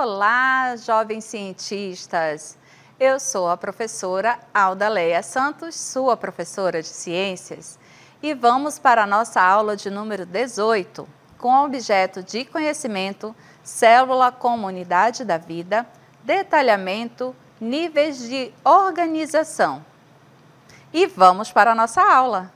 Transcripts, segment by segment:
Olá, jovens cientistas! Eu sou a professora Aldaleia Santos, sua professora de ciências, e vamos para a nossa aula de número 18, com o objeto de conhecimento, célula como unidade da vida, detalhamento, níveis de organização. E vamos para a nossa aula!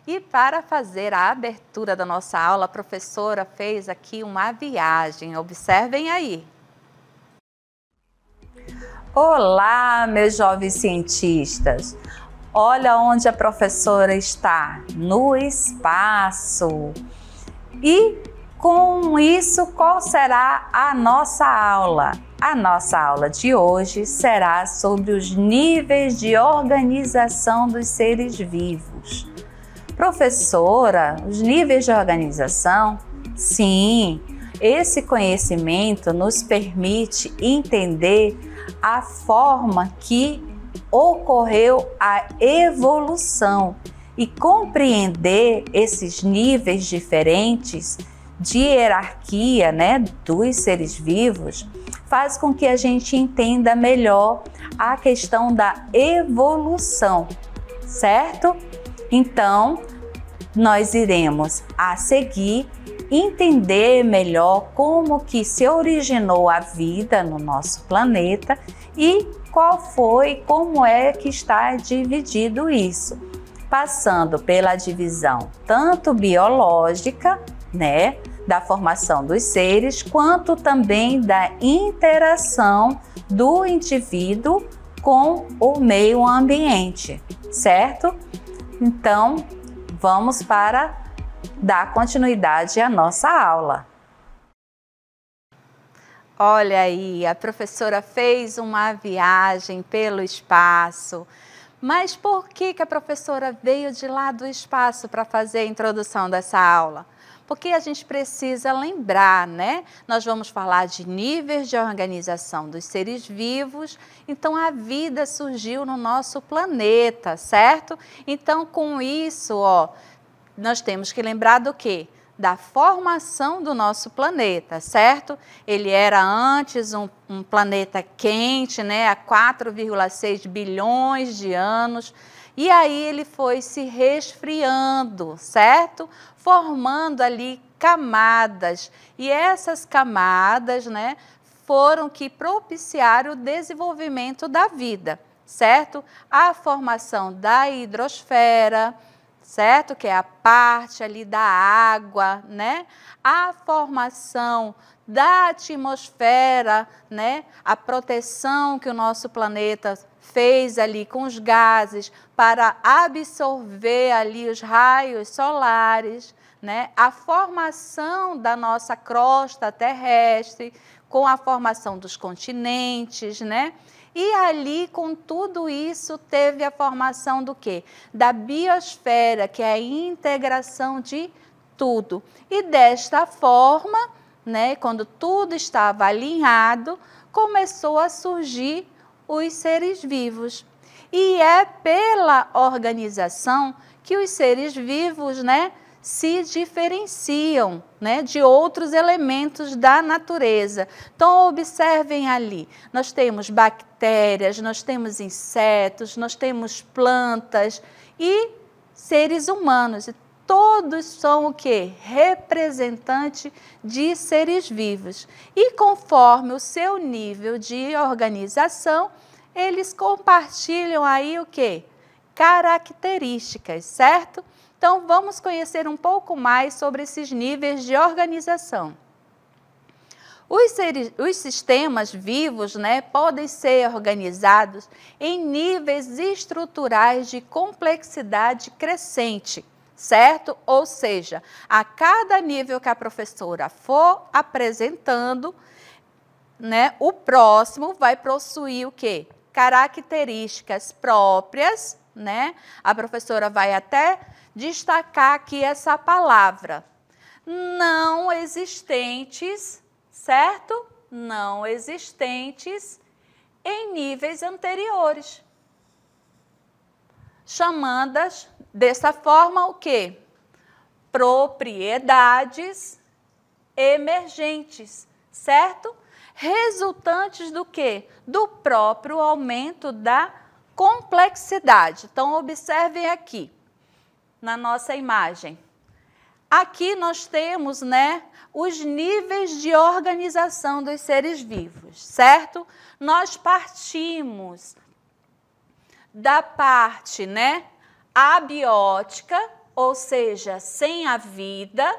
E para fazer a abertura da nossa aula, a professora fez aqui uma viagem. Observem aí. Olá, meus jovens cientistas! Olha onde a professora está, no espaço. E com isso, qual será a nossa aula? A nossa aula de hoje será sobre os níveis de organização dos seres vivos. Professora, os níveis de organização? Sim, esse conhecimento nos permite entender a forma que ocorreu a evolução e compreender esses níveis diferentes de hierarquia, dos seres vivos, faz com que a gente entenda melhor a questão da evolução, certo? Então, nós iremos a seguir entender melhor como que se originou a vida no nosso planeta e como é que está dividido isso, passando pela divisão tanto biológica, da formação dos seres, quanto também da interação do indivíduo com o meio ambiente, certo? Então, vamos para dar continuidade à nossa aula. Olha aí, a professora fez uma viagem pelo espaço. Mas por que a professora veio de lá do espaço para fazer a introdução dessa aula? Porque a gente precisa lembrar, Nós vamos falar de níveis de organização dos seres vivos, então a vida surgiu no nosso planeta, certo? Então, com isso, nós temos que lembrar do quê? Da formação do nosso planeta, certo? Ele era antes um planeta quente, há 4,6 bilhões de anos, e aí ele foi se resfriando, certo? Formando ali camadas, e essas camadas, foram que propiciaram o desenvolvimento da vida, certo? A formação da hidrosfera, certo? Que é a parte ali da água, A formação da atmosfera, A proteção que o nosso planeta fez ali com os gases para absorver ali os raios solares, A formação da nossa crosta terrestre, com a formação dos continentes, E ali, com tudo isso, teve a formação do quê? Da biosfera, que é a integração de tudo. E desta forma, quando tudo estava alinhado, começou a surgir os seres vivos. E é pela organização que os seres vivos, se diferenciam, de outros elementos da natureza. Então, observem ali, nós temos bactérias, nós temos insetos, nós temos plantas e seres humanos. E todos são o quê? Representantes de seres vivos. E conforme o seu nível de organização, eles compartilham aí o quê? Características, certo? Então, vamos conhecer um pouco mais sobre esses níveis de organização. Os sistemas vivos, podem ser organizados em níveis estruturais de complexidade crescente, certo? Ou seja, a cada nível que a professora for apresentando, o próximo vai possuir o quê? Características próprias, A professora vai até destacar aqui essa palavra. Não existentes, certo? Não existentes em níveis anteriores. chamadas dessa forma o quê? Propriedades emergentes, certo? Resultantes do quê? Do próprio aumento da complexidade. Então, observem aqui, na nossa imagem. Aqui nós temos, né, os níveis de organização dos seres vivos, certo? Nós partimos da parte, né, abiótica, ou seja, sem a vida,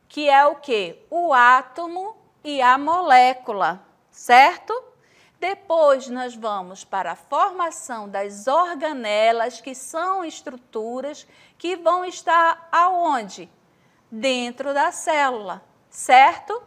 que é o quê? O átomo e a molécula, certo? Depois nós vamos para a formação das organelas, que são estruturas que vão estar aonde? Dentro da célula, certo?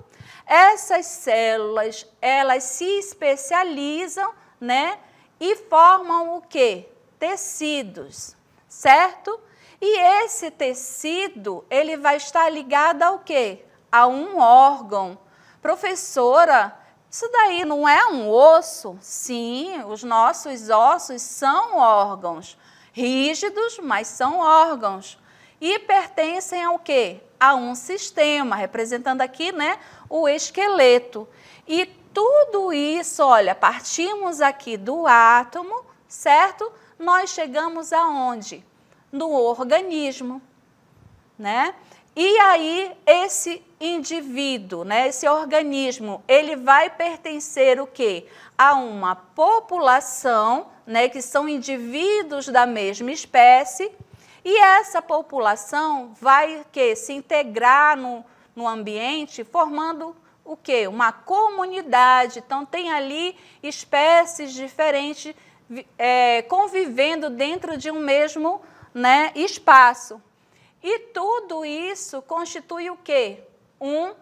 Essas células, elas se especializam, né? E formam o quê? Tecidos, certo? E esse tecido, ele vai estar ligado ao quê? A um órgão. Professora, isso daí não é um osso? Sim, os nossos ossos são órgãos. Rígidos, mas são órgãos. E pertencem ao quê? A um sistema, representando aqui, né, o esqueleto. E tudo isso, olha, partimos aqui do átomo, certo? Nós chegamos aonde? No organismo, né? E aí, esse indivíduo, né, esse organismo, ele vai pertencer o quê? A uma população, né, que são indivíduos da mesma espécie, e essa população vai se integrar no ambiente, formando o quê? Uma comunidade. Então, tem ali espécies diferentes convivendo dentro de um mesmo, né, espaço. E tudo isso constitui o quê? Um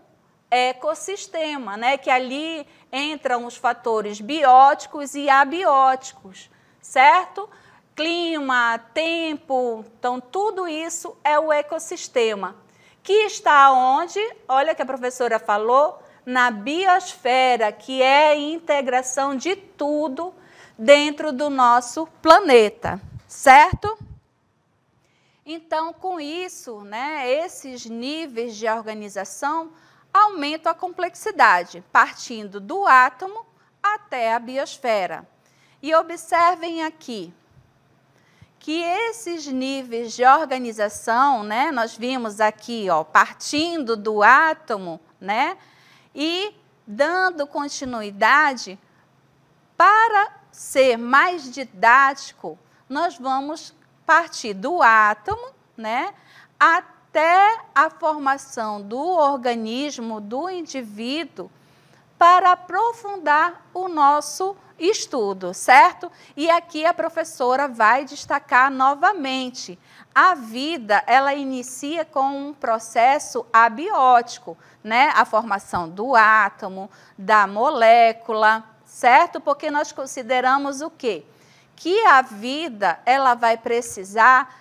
ecossistema, né? Que ali entram os fatores bióticos e abióticos, certo? Clima, tempo, então tudo isso é o ecossistema. Que está onde? Olha que a professora falou, na biosfera, que é a integração de tudo dentro do nosso planeta, certo? Então, com isso, né, esses níveis de organização aumentam a complexidade, partindo do átomo até a biosfera. E observem aqui que esses níveis de organização, né, nós vimos aqui, ó, partindo do átomo, né, e dando continuidade, para ser mais didático, nós vamos partir do átomo, né, até a formação do organismo, do indivíduo, para aprofundar o nosso estudo, certo? E aqui a professora vai destacar novamente. A vida, ela inicia com um processo abiótico, né? A formação do átomo, da molécula, certo? Porque nós consideramos o quê? Que a vida, ela vai precisar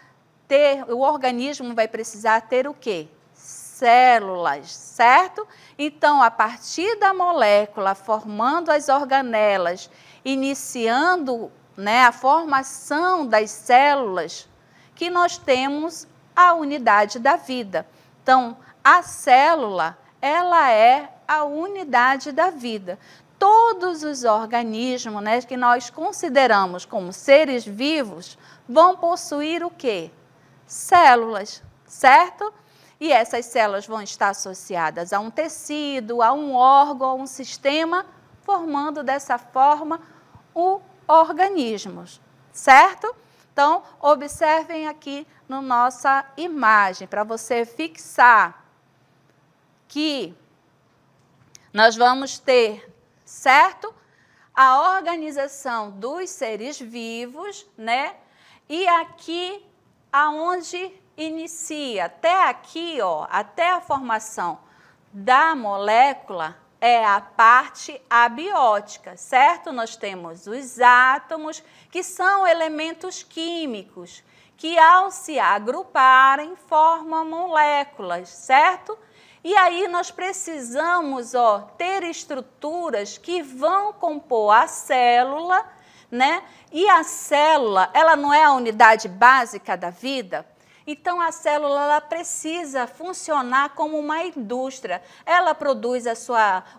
ter, o organismo vai precisar ter o quê? Células, certo? Então, a partir da molécula, formando as organelas, iniciando, né, a formação das células, que nós temos a unidade da vida. Então, a célula, ela é a unidade da vida. Todos os organismos, né, que nós consideramos como seres vivos vão possuir o quê? Células, certo? E essas células vão estar associadas a um tecido, a um órgão, a um sistema, formando dessa forma o organismo, certo? Então, observem aqui na nossa imagem, para você fixar que nós vamos ter, certo? A organização dos seres vivos, né? E aqui, aonde inicia, até aqui, ó, até a formação da molécula, é a parte abiótica, certo? Nós temos os átomos, que são elementos químicos, que ao se agruparem, formam moléculas, certo? E aí nós precisamos, ó, ter estruturas que vão compor a célula né? E a célula, ela não é a unidade básica da vida? Então, a célula ela precisa funcionar como uma indústria. Ela produz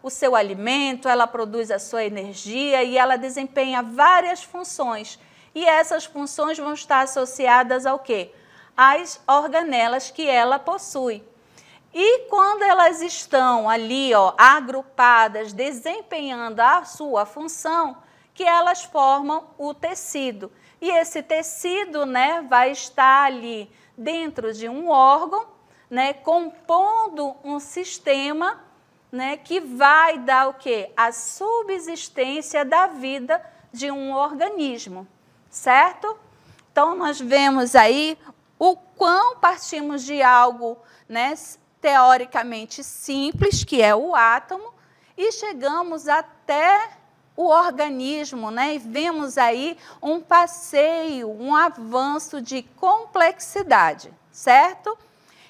o seu alimento, ela produz a sua energia e ela desempenha várias funções. E essas funções vão estar associadas ao quê? Às organelas que ela possui. E quando elas estão ali, ó, agrupadas, desempenhando a sua função, que elas formam o tecido. E esse tecido, né, vai estar ali dentro de um órgão, né, compondo um sistema, né, que vai dar o quê? A subsistência da vida de um organismo, certo? Então, nós vemos aí o quão partimos de algo, né, teoricamente simples, que é o átomo, e chegamos até o organismo, né? E vemos aí um passeio, um avanço de complexidade, certo?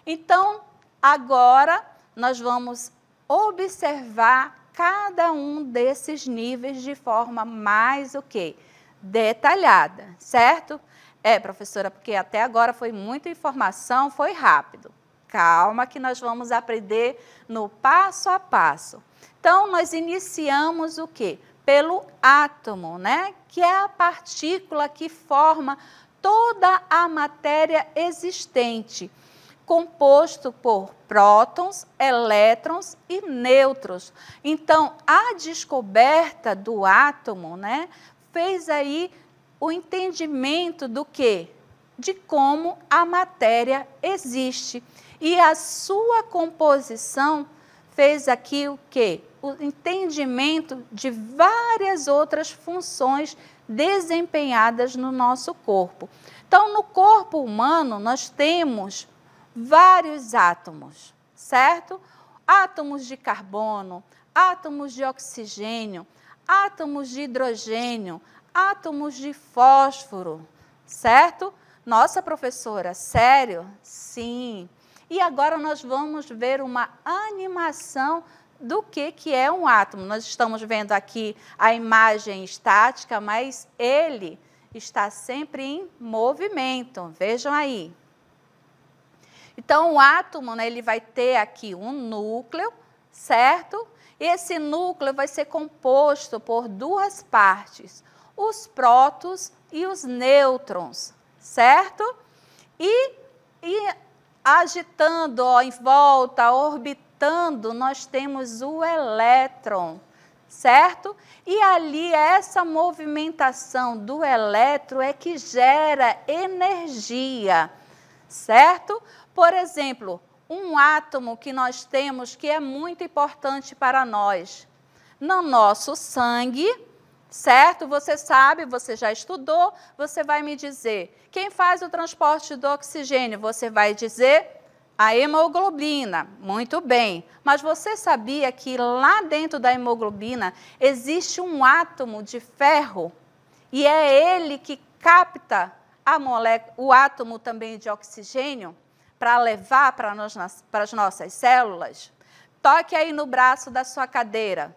Então, agora nós vamos observar cada um desses níveis de forma mais o quê? Detalhada, certo? Professora, porque até agora foi muita informação, foi rápido. Calma que nós vamos aprender no passo a passo. Então, nós iniciamos o quê? Pelo átomo, né? Que é a partícula que forma toda a matéria existente, composto por prótons, elétrons e nêutrons. Então, a descoberta do átomo, né, fez aí o entendimento do quê? De como a matéria existe. E a sua composição fez aqui o quê? O entendimento de várias outras funções desempenhadas no nosso corpo. Então, no corpo humano, nós temos vários átomos, certo? Átomos de carbono, átomos de oxigênio, átomos de hidrogênio, átomos de fósforo, certo? Nossa, professora, sério? Sim. E agora nós vamos ver uma animação do que é um átomo. Nós estamos vendo aqui a imagem estática, mas ele está sempre em movimento. Vejam aí. Então, o átomo, né, ele vai ter aqui um núcleo, certo? Esse núcleo vai ser composto por duas partes, os prótons e os nêutrons, certo? E agitando, ó, em volta, orbitando, nós temos o elétron, certo? E ali, essa movimentação do elétron é que gera energia, certo? Por exemplo, um átomo que nós temos que é muito importante para nós, no nosso sangue, certo? Você sabe, você já estudou, você vai me dizer. Quem faz o transporte do oxigênio? Você vai dizer a hemoglobina. Muito bem. Mas você sabia que lá dentro da hemoglobina existe um átomo de ferro? E é ele que capta o átomo também de oxigênio para levar para as nossas células? Toque aí no braço da sua cadeira.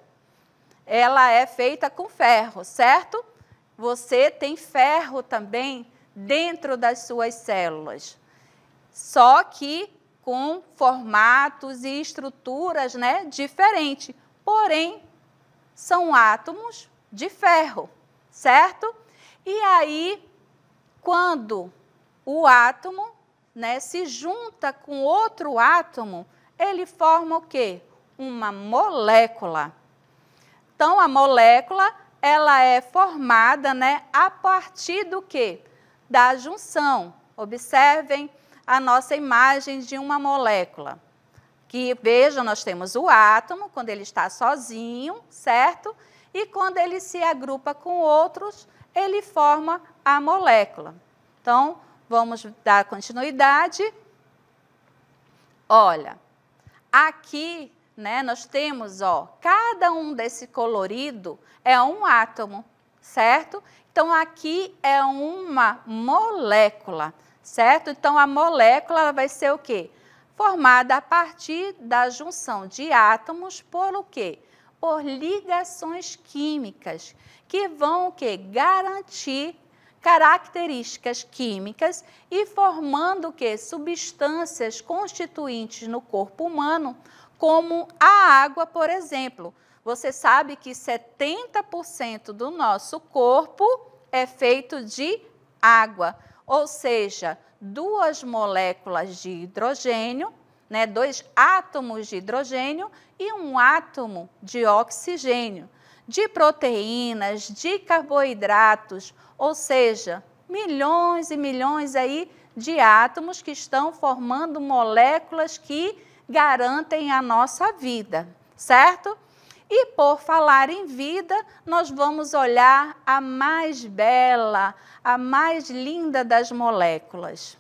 Ela é feita com ferro, certo? Você tem ferro também dentro das suas células. Só que com formatos e estruturas, né, diferentes. Porém, são átomos de ferro, certo? E aí, quando o átomo, né, se junta com outro átomo, ele forma o quê? Uma molécula. Então, a molécula, ela é formada, né, a partir do quê? Da junção. Observem a nossa imagem de uma molécula. Que, vejam, nós temos o átomo, quando ele está sozinho, certo? E quando ele se agrupa com outros, ele forma a molécula. Então, vamos dar continuidade. Olha, aqui, né, nós temos, ó, cada um desse colorido é um átomo, certo? Então, aqui é uma molécula, certo? Então, a molécula ela vai ser o quê? Formada a partir da junção de átomos por o quê? por ligações químicas, que vão o quê? Garantir características químicas e formando o quê? Substâncias constituintes no corpo humano, como a água, por exemplo. Você sabe que 70% do nosso corpo é feito de água, ou seja, 2 moléculas de hidrogênio, né, 2 átomos de hidrogênio e 1 átomo de oxigênio, de proteínas, de carboidratos, ou seja, milhões e milhões aí de átomos que estão formando moléculas que garantem a nossa vida, certo? E por falar em vida, nós vamos olhar a mais bela, a mais linda das moléculas.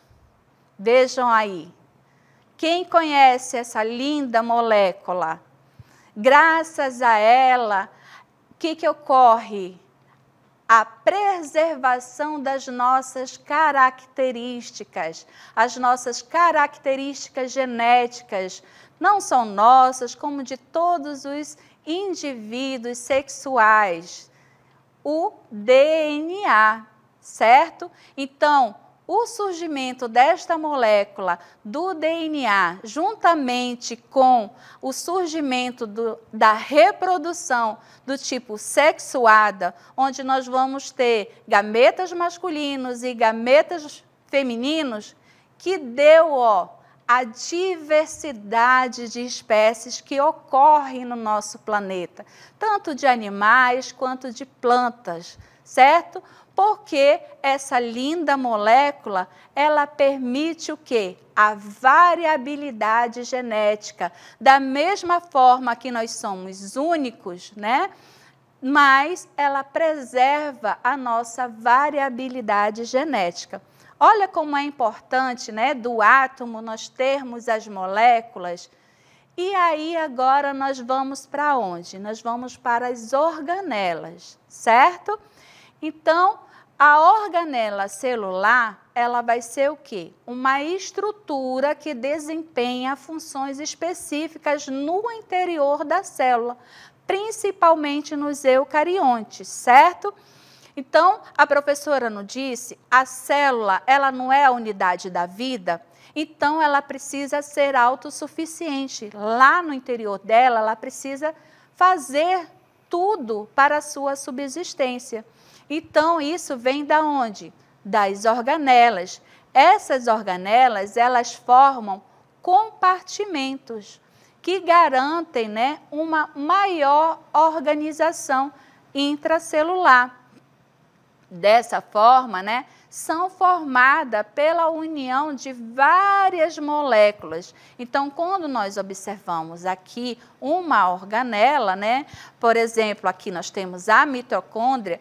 Vejam aí. Quem conhece essa linda molécula? Graças a ela, o que ocorre? A preservação das nossas características. As nossas características genéticas não são nossas, como de todos os indivíduos sexuais. O DNA, certo? Então, o surgimento desta molécula do DNA, juntamente com o surgimento da reprodução do tipo sexuada, onde nós vamos ter gametas masculinos e gametas femininos, que deu a diversidade de espécies que ocorrem no nosso planeta, tanto de animais quanto de plantas, certo? Porque essa linda molécula, ela permite o quê? A variabilidade genética. Da mesma forma que nós somos únicos, né? Mas ela preserva a nossa variabilidade genética. Olha como é importante, né, do átomo nós termos as moléculas. E aí agora nós vamos para onde? Nós vamos para as organelas, certo? Então, a organela celular, ela vai ser o quê? Uma estrutura que desempenha funções específicas no interior da célula, principalmente nos eucariontes, certo? Então, a professora nos disse, a célula, ela não é a unidade da vida, então ela precisa ser autossuficiente. Lá no interior dela, ela precisa fazer tudo para a sua subsistência. Então, isso vem da onde? Das organelas. Essas organelas, elas formam compartimentos que garantem, né, uma maior organização intracelular. Dessa forma, né, são formadas pela união de várias moléculas. Então, quando nós observamos aqui uma organela, né, por exemplo, aqui nós temos a mitocôndria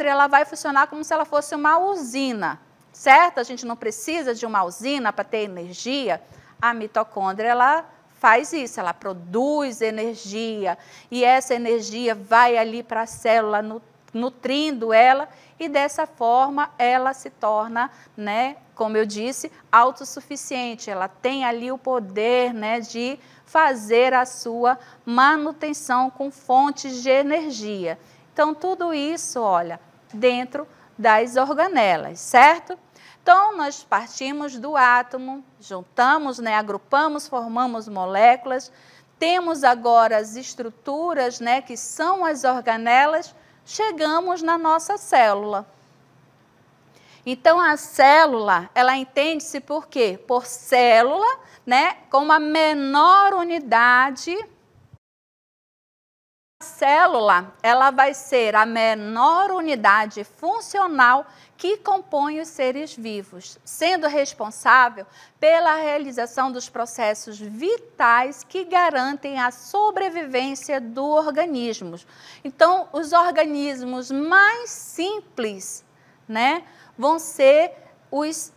ela vai funcionar como se ela fosse uma usina, certo? A gente não precisa de uma usina para ter energia. A mitocôndria, ela faz isso, ela produz energia e essa energia vai ali para a célula, nutrindo ela, e dessa forma ela se torna, né, como eu disse, autossuficiente. Ela tem ali o poder, né, de fazer a sua manutenção com fontes de energia. Então, tudo isso, olha, dentro das organelas, certo? Então, nós partimos do átomo, juntamos, né, agrupamos, formamos moléculas, temos agora as estruturas, né, que são as organelas, chegamos na nossa célula. Então, a célula, ela entende-se por quê? Por célula, né, como a menor unidade. A célula, ela vai ser a menor unidade funcional que compõe os seres vivos, sendo responsável pela realização dos processos vitais que garantem a sobrevivência do organismo. Então, os organismos mais simples, né, vão ser os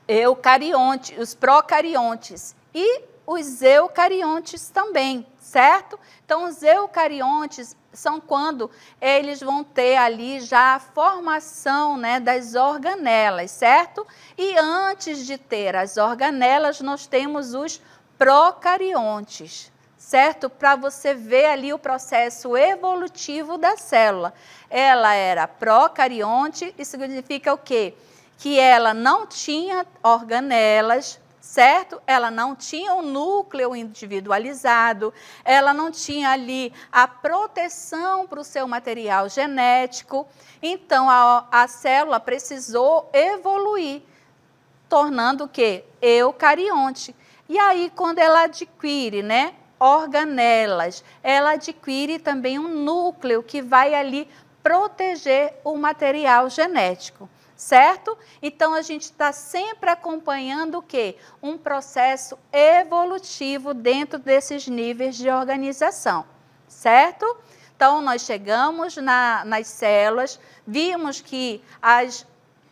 eucariontes, os procariontes e os eucariontes também, certo? Então, os eucariontes são quando eles vão ter ali já a formação, né, das organelas, certo? E antes de ter as organelas, nós temos os procariontes, certo? Para você ver ali o processo evolutivo da célula. Ela era procarionte, isso significa o quê? Que ela não tinha organelas, certo? Ela não tinha um núcleo individualizado, ela não tinha ali a proteção para o seu material genético. Então, a célula precisou evoluir, tornando o quê? Eucarionte. E aí, quando ela adquire, né, organelas, ela adquire também um núcleo que vai ali proteger o material genético, certo? Então, a gente está sempre acompanhando o quê? Um processo evolutivo dentro desses níveis de organização, certo? Então, nós chegamos nas células, vimos que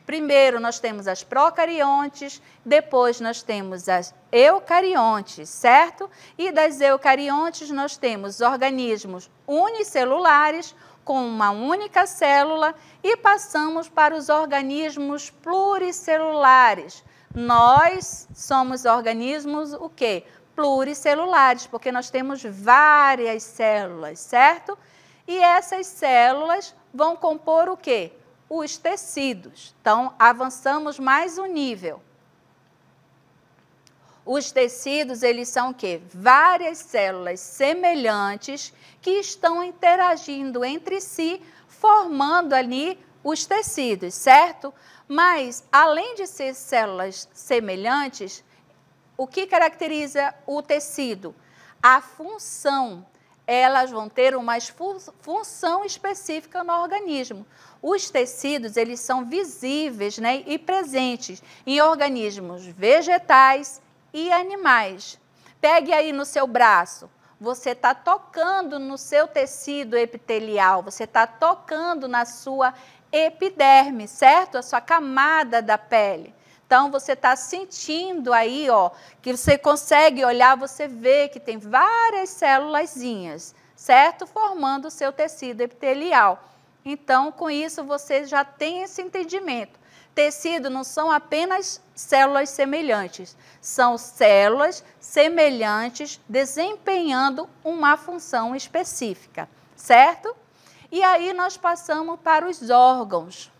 primeiro nós temos as procariontes, depois nós temos as eucariontes, certo? E das eucariontes nós temos organismos unicelulares, com uma única célula, e passamos para os organismos pluricelulares. Nós somos organismos o quê? Pluricelulares, porque nós temos várias células, certo? E essas células vão compor o quê? Os tecidos. Então, avançamos mais um nível. Os tecidos, eles são o quê? Várias células semelhantes que estão interagindo entre si, formando ali os tecidos, certo? Mas, além de ser células semelhantes, o que caracteriza o tecido? A função. Elas vão ter uma função específica no organismo. Os tecidos, eles são visíveis, né, e presentes em organismos vegetais e animais. Pegue aí no seu braço, você está tocando no seu tecido epitelial, você está tocando na sua epiderme, certo? A sua camada da pele. Então, você está sentindo aí, ó, que você consegue olhar, você vê que tem várias célulazinhas, certo? Formando o seu tecido epitelial. Então, com isso, você já tem esse entendimento. Tecido não são apenas células semelhantes, são células semelhantes desempenhando uma função específica, certo? E aí nós passamos para os órgãos.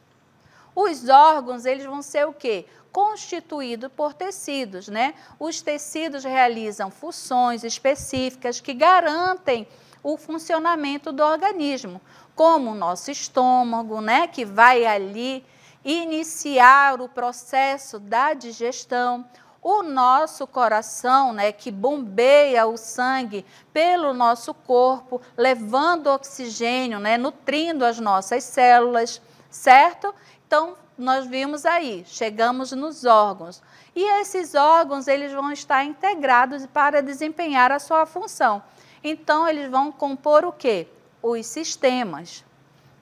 Os órgãos, eles vão ser o quê? Constituídos por tecidos, né? Os tecidos realizam funções específicas que garantem o funcionamento do organismo, como o nosso estômago, né? Que vai ali iniciar o processo da digestão, o nosso coração, né, que bombeia o sangue pelo nosso corpo, levando oxigênio, né, nutrindo as nossas células, certo? Então, nós vimos aí, chegamos nos órgãos. E esses órgãos, eles vão estar integrados para desempenhar a sua função. Então, eles vão compor o quê? Os sistemas.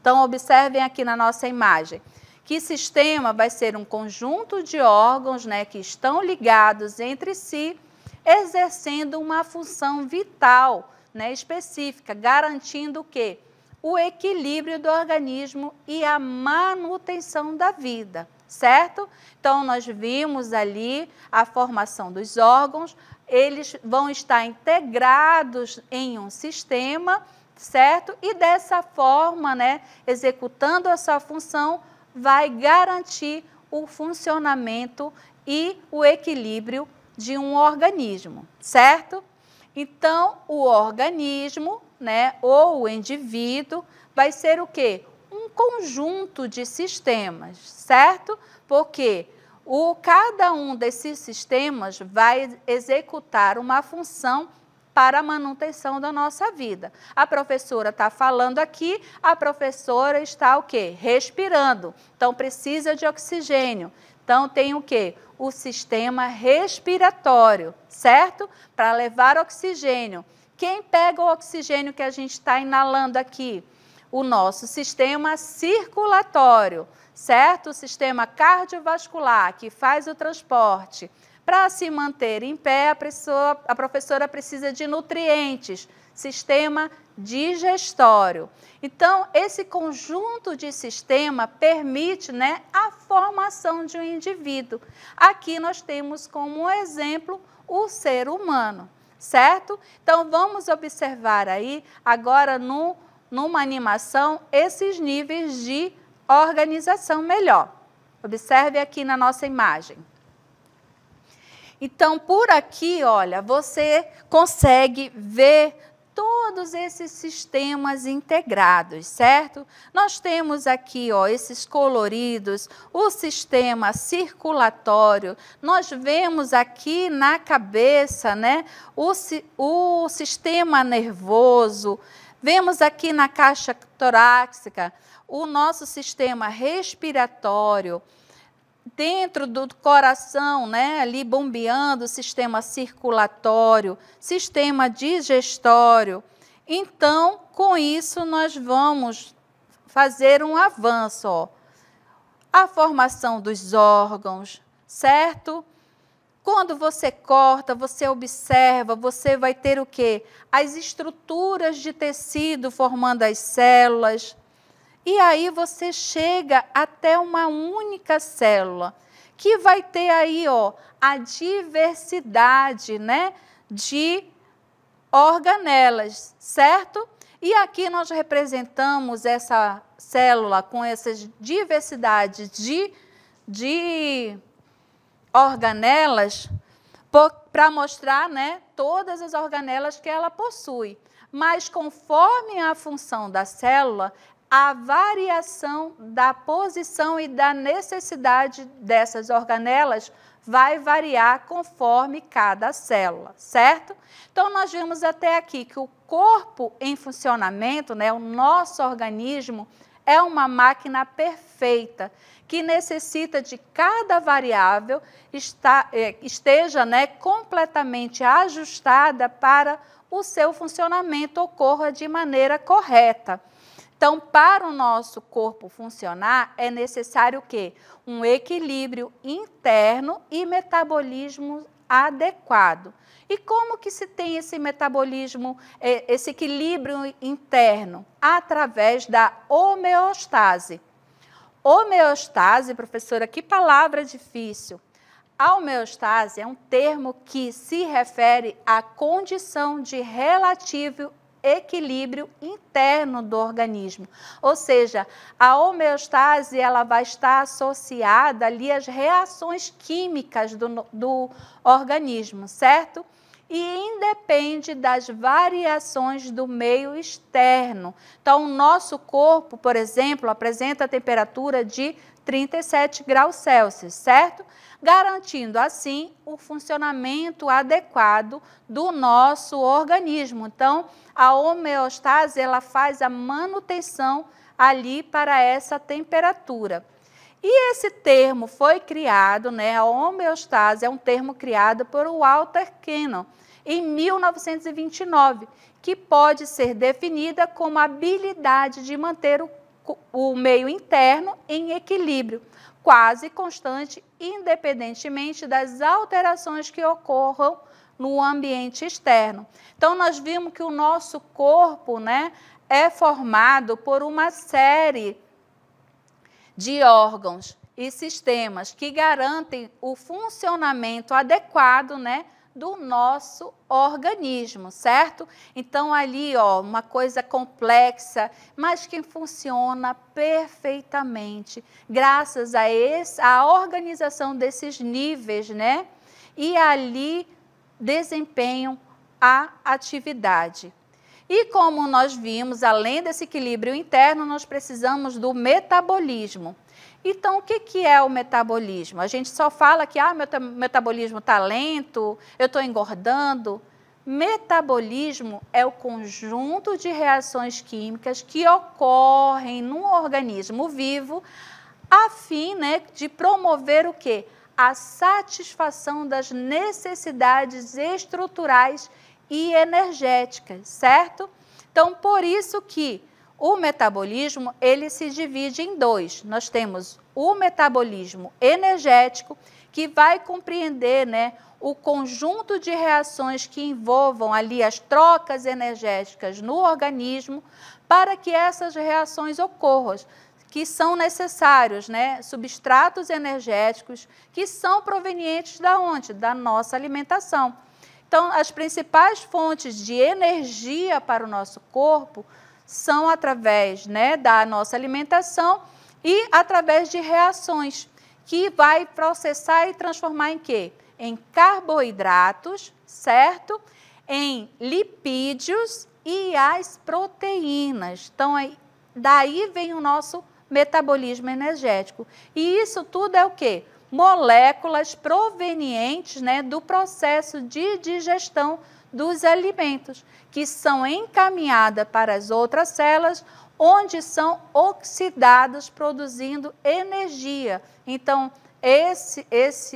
Então, observem aqui na nossa imagem. Que sistema vai ser um conjunto de órgãos, né, que estão ligados entre si, exercendo uma função vital, né, específica, garantindo o quê? O equilíbrio do organismo e a manutenção da vida, certo? Então, nós vimos ali a formação dos órgãos, eles vão estar integrados em um sistema, certo? E dessa forma, né, executando a sua função, vai garantir o funcionamento e o equilíbrio de um organismo, certo? Então, o organismo, né, ou o indivíduo, vai ser o quê? Um conjunto de sistemas, certo? Porque cada um desses sistemas vai executar uma função para a manutenção da nossa vida. A professora está falando aqui, a professora está o quê? Respirando. Então, precisa de oxigênio. Então, tem o quê? O sistema respiratório, certo? Para levar oxigênio. Quem pega o oxigênio que a gente está inalando aqui? O nosso sistema circulatório, certo? O sistema cardiovascular, que faz o transporte. Para se manter em pé, a professora precisa de nutrientes, sistema digestório. Então, esse conjunto de sistema permite, né, a formação de um indivíduo. Aqui nós temos como exemplo o ser humano, certo? Então, vamos observar aí, agora, numa animação, esses níveis de organização melhor. Observe aqui na nossa imagem. Então, por aqui, olha, você consegue ver todos esses sistemas integrados, certo? Nós temos aqui, ó, esses coloridos, o sistema circulatório, nós vemos aqui na cabeça, né, o sistema nervoso, vemos aqui na caixa torácica o nosso sistema respiratório, dentro do coração, né, ali bombeando o sistema circulatório, sistema digestório. Então, com isso, nós vamos fazer um avanço, ó. A formação dos órgãos, certo? Quando você corta, você observa, você vai ter o quê? As estruturas de tecido formando as células. E aí você chega até uma única célula, que vai ter aí, ó, a diversidade, né, de organelas, certo? E aqui nós representamos essa célula com essa diversidade de organelas para mostrar, né, todas as organelas que ela possui. Mas conforme a função da célula, a variação da posição e da necessidade dessas organelas vai variar conforme cada célula, certo? Então, nós vimos até aqui que o corpo em funcionamento, né, o nosso organismo, é uma máquina perfeita, que necessita de cada variável esteja, né, completamente ajustada para o seu funcionamento ocorra de maneira correta. Então, para o nosso corpo funcionar, é necessário o quê? Um equilíbrio interno e metabolismo adequado. E como que se tem esse metabolismo, esse equilíbrio interno? Através da homeostase. Homeostase, professora, que palavra difícil. A homeostase é um termo que se refere à condição de relativo equilíbrio interno do organismo. Ou seja, a homeostase ela vai estar associada ali às reações químicas do organismo, certo? E independe das variações do meio externo. Então, o nosso corpo, por exemplo, apresenta a temperatura de 37 graus Celsius, certo? Garantindo, assim, o funcionamento adequado do nosso organismo. Então, a homeostase, ela faz a manutenção ali para essa temperatura. E esse termo foi criado, né, a homeostase é um termo criado por Walter Cannon, em 1929, que pode ser definida como a habilidade de manter o meio interno em equilíbrio, quase constante, independentemente das alterações que ocorram no ambiente externo. Então, nós vimos que o nosso corpo, né, é formado por uma série de órgãos e sistemas que garantem o funcionamento adequado, né, do nosso organismo, certo? Então, ali, ó, uma coisa complexa, mas que funciona perfeitamente, graças a organização desses níveis, né? E ali desempenham a atividade. E como nós vimos, além desse equilíbrio interno, nós precisamos do metabolismo. Então, o que é o metabolismo? A gente só fala que meu metabolismo está lento, eu estou engordando. Metabolismo é o conjunto de reações químicas que ocorrem num organismo vivo a fim, né, de promover o quê? A satisfação das necessidades estruturais e energéticas, certo? Então, por isso que o metabolismo, ele se divide em dois. Nós temos o metabolismo energético, que vai compreender, né, o conjunto de reações que envolvam ali as trocas energéticas no organismo para que essas reações ocorram, que são necessários, né, substratos energéticos que são provenientes da onde? Da nossa alimentação. Então, as principais fontes de energia para o nosso corpo são através, né, da nossa alimentação e através de reações, que vai processar e transformar em quê? Em carboidratos, certo? Em lipídios e as proteínas. Então, daí vem o nosso metabolismo energético. E isso tudo é o quê? Moléculas provenientes, né, do processo de digestão dos alimentos, que são encaminhadas para as outras células, onde são oxidadas, produzindo energia. Então,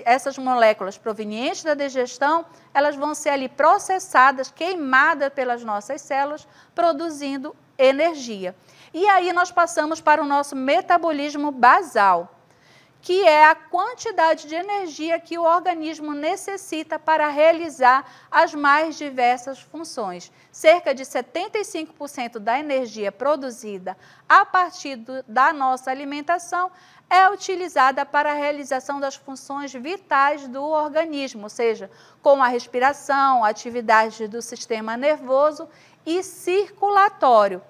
essas moléculas provenientes da digestão, elas vão ser ali processadas, queimadas pelas nossas células, produzindo energia. E aí nós passamos para o nosso metabolismo basal, que é a quantidade de energia que o organismo necessita para realizar as mais diversas funções. Cerca de 75% da energia produzida a partir da nossa alimentação é utilizada para a realização das funções vitais do organismo, ou seja, com a respiração, atividades do sistema nervoso e circulatório.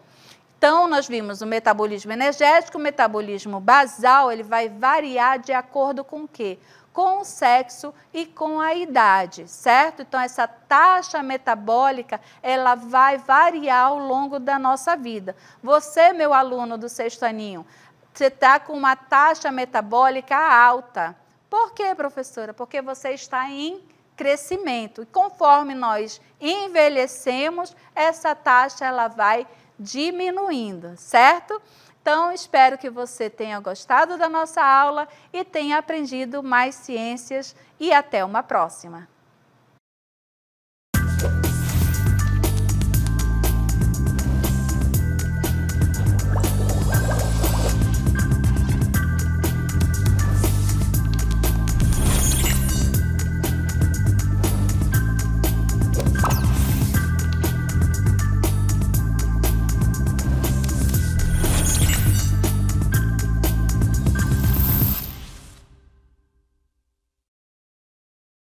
Então, nós vimos o metabolismo energético, o metabolismo basal, ele vai variar de acordo com o quê? Com o sexo e com a idade, certo? Então, essa taxa metabólica, ela vai variar ao longo da nossa vida. Você, meu aluno do sexto aninho, você está com uma taxa metabólica alta. Por quê, professora? Porque você está em crescimento. E conforme nós envelhecemos, essa taxa ela vai diminuindo, certo? Então, espero que você tenha gostado da nossa aula e tenha aprendido mais ciências e até uma próxima.